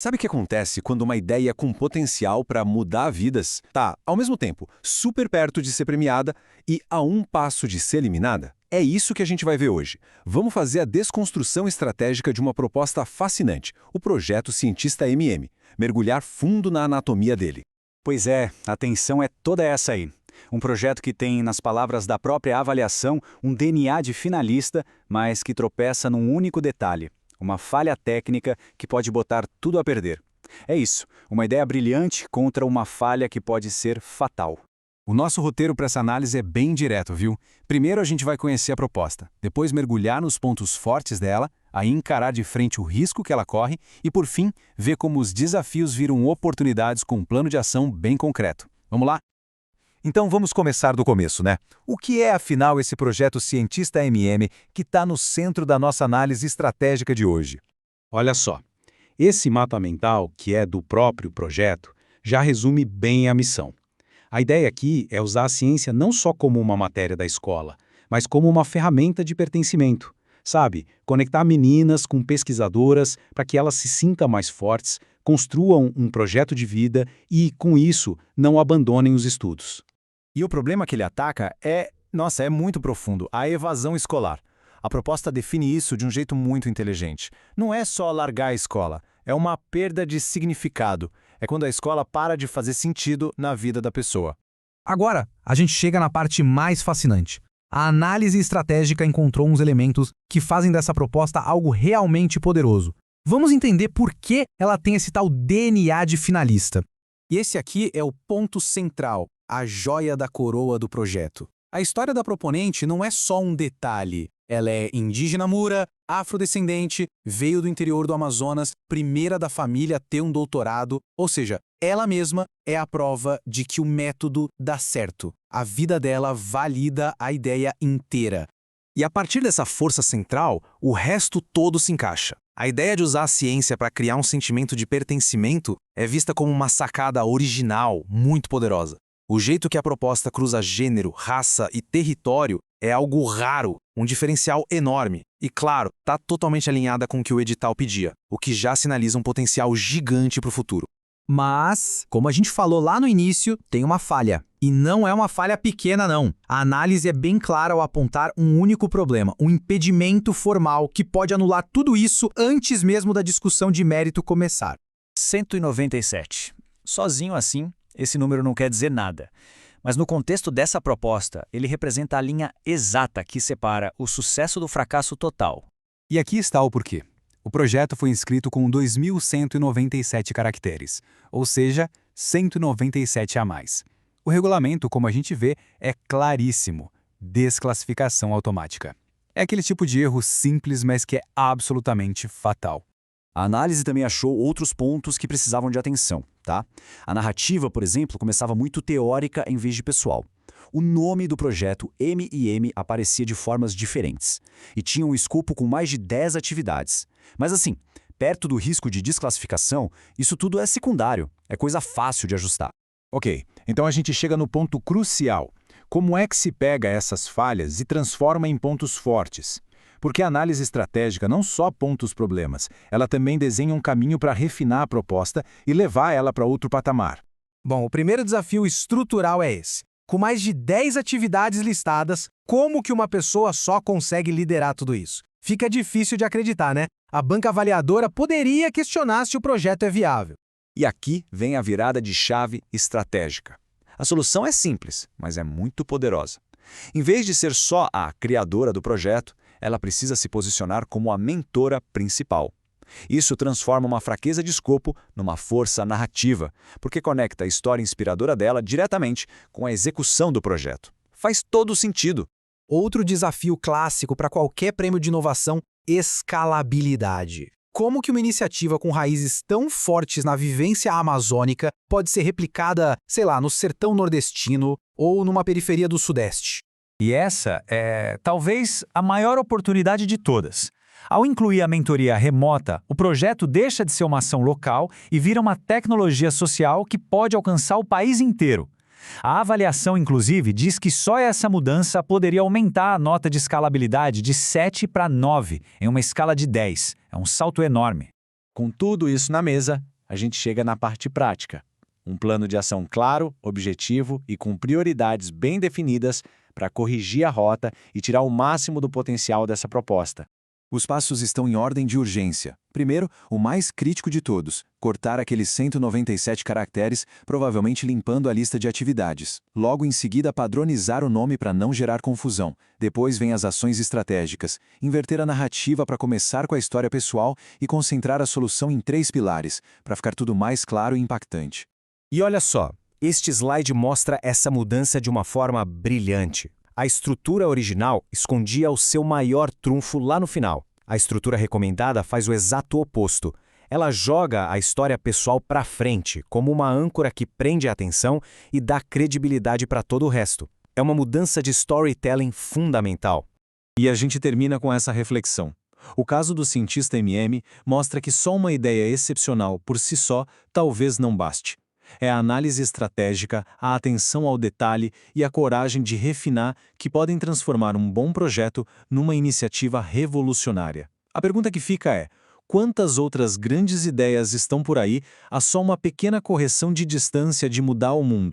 Sabe o que acontece quando uma ideia com potencial para mudar vidas tá, ao mesmo tempo, super perto de ser premiada e a um passo de ser eliminada? É isso que a gente vai ver hoje. Vamos fazer a desconstrução estratégica de uma proposta fascinante, o projeto Cientista MM, mergulhar fundo na anatomia dele. Pois é, a tensão é toda essa aí. Um projeto que tem, nas palavras da própria avaliação, um DNA de finalista, mas que tropeça num único detalhe: uma falha técnica que pode botar tudo a perder. É isso, uma ideia brilhante contra uma falha que pode ser fatal. O nosso roteiro para essa análise é bem direto, viu? Primeiro a gente vai conhecer a proposta, depois mergulhar nos pontos fortes dela, aí encarar de frente o risco que ela corre e, por fim, ver como os desafios viram oportunidades com um plano de ação bem concreto. Vamos lá? Então vamos começar do começo, né? O que é, afinal, esse projeto Cientista MM que está no centro da nossa análise estratégica de hoje? Olha só, esse mapa mental, que é do próprio projeto, já resume bem a missão. A ideia aqui é usar a ciência não só como uma matéria da escola, mas como uma ferramenta de pertencimento. Sabe, conectar meninas com pesquisadoras para que elas se sintam mais fortes, construam um projeto de vida e, com isso, não abandonem os estudos. E o problema que ele ataca é muito profundo, a evasão escolar. A proposta define isso de um jeito muito inteligente. Não é só largar a escola, é uma perda de significado. É quando a escola para de fazer sentido na vida da pessoa. Agora, a gente chega na parte mais fascinante. A análise estratégica encontrou uns elementos que fazem dessa proposta algo realmente poderoso. Vamos entender por que ela tem esse tal DNA de finalista. E esse aqui é o ponto central, a joia da coroa do projeto. A história da proponente não é só um detalhe. Ela é indígena mura, afrodescendente, veio do interior do Amazonas, primeira da família a ter um doutorado, ou seja, ela mesma é a prova de que o método dá certo. A vida dela valida a ideia inteira. E a partir dessa força central, o resto todo se encaixa. A ideia de usar a ciência para criar um sentimento de pertencimento é vista como uma sacada original, muito poderosa. O jeito que a proposta cruza gênero, raça e território é algo raro, um diferencial enorme. E claro, está totalmente alinhada com o que o edital pedia, o que já sinaliza um potencial gigante para o futuro. Mas, como a gente falou lá no início, tem uma falha. E não é uma falha pequena, não. A análise é bem clara ao apontar um único problema, um impedimento formal que pode anular tudo isso antes mesmo da discussão de mérito começar. 197. Sozinho assim, esse número não quer dizer nada. Mas no contexto dessa proposta, ele representa a linha exata que separa o sucesso do fracasso total. E aqui está o porquê. O projeto foi inscrito com 2.197 caracteres, ou seja, 197 a mais. O regulamento, como a gente vê, é claríssimo: desclassificação automática. É aquele tipo de erro simples, mas que é absolutamente fatal. A análise também achou outros pontos que precisavam de atenção, tá? A narrativa, por exemplo, começava muito teórica em vez de pessoal. O nome do projeto M&M aparecia de formas diferentes e tinha um escopo com mais de 10 atividades. Mas assim, perto do risco de desclassificação, isso tudo é secundário, é coisa fácil de ajustar. Ok, então a gente chega no ponto crucial. Como é que se pega essas falhas e transforma em pontos fortes? Porque a análise estratégica não só aponta os problemas, ela também desenha um caminho para refinar a proposta e levar ela para outro patamar. Bom, o primeiro desafio estrutural é esse. Com mais de 10 atividades listadas, como que uma pessoa só consegue liderar tudo isso? Fica difícil de acreditar, né? A banca avaliadora poderia questionar se o projeto é viável. E aqui vem a virada de chave estratégica. A solução é simples, mas é muito poderosa. Em vez de ser só a criadora do projeto, ela precisa se posicionar como a mentora principal. Isso transforma uma fraqueza de escopo numa força narrativa, porque conecta a história inspiradora dela diretamente com a execução do projeto. Faz todo sentido. Outro desafio clássico para qualquer prêmio de inovação: escalabilidade. Como que uma iniciativa com raízes tão fortes na vivência amazônica pode ser replicada, sei lá, no sertão nordestino ou numa periferia do Sudeste? E essa é, talvez, a maior oportunidade de todas. Ao incluir a mentoria remota, o projeto deixa de ser uma ação local e vira uma tecnologia social que pode alcançar o país inteiro. A avaliação, inclusive, diz que só essa mudança poderia aumentar a nota de escalabilidade de 7 para 9, em uma escala de 10. É um salto enorme. Com tudo isso na mesa, a gente chega na parte prática. Um plano de ação claro, objetivo e com prioridades bem definidas para corrigir a rota e tirar o máximo do potencial dessa proposta. Os passos estão em ordem de urgência. Primeiro, o mais crítico de todos, cortar aqueles 197 caracteres, provavelmente limpando a lista de atividades. Logo em seguida, padronizar o nome para não gerar confusão. Depois vem as ações estratégicas, inverter a narrativa para começar com a história pessoal e concentrar a solução em 3 pilares, para ficar tudo mais claro e impactante. E olha só, este slide mostra essa mudança de uma forma brilhante. A estrutura original escondia o seu maior trunfo lá no final. A estrutura recomendada faz o exato oposto. Ela joga a história pessoal para frente, como uma âncora que prende a atenção e dá credibilidade para todo o resto. É uma mudança de storytelling fundamental. E a gente termina com essa reflexão. O caso do cientista MM mostra que só uma ideia excepcional por si só talvez não baste. É a análise estratégica, a atenção ao detalhe e a coragem de refinar que podem transformar um bom projeto numa iniciativa revolucionária. A pergunta que fica é: quantas outras grandes ideias estão por aí a só uma pequena correção de distância de mudar o mundo?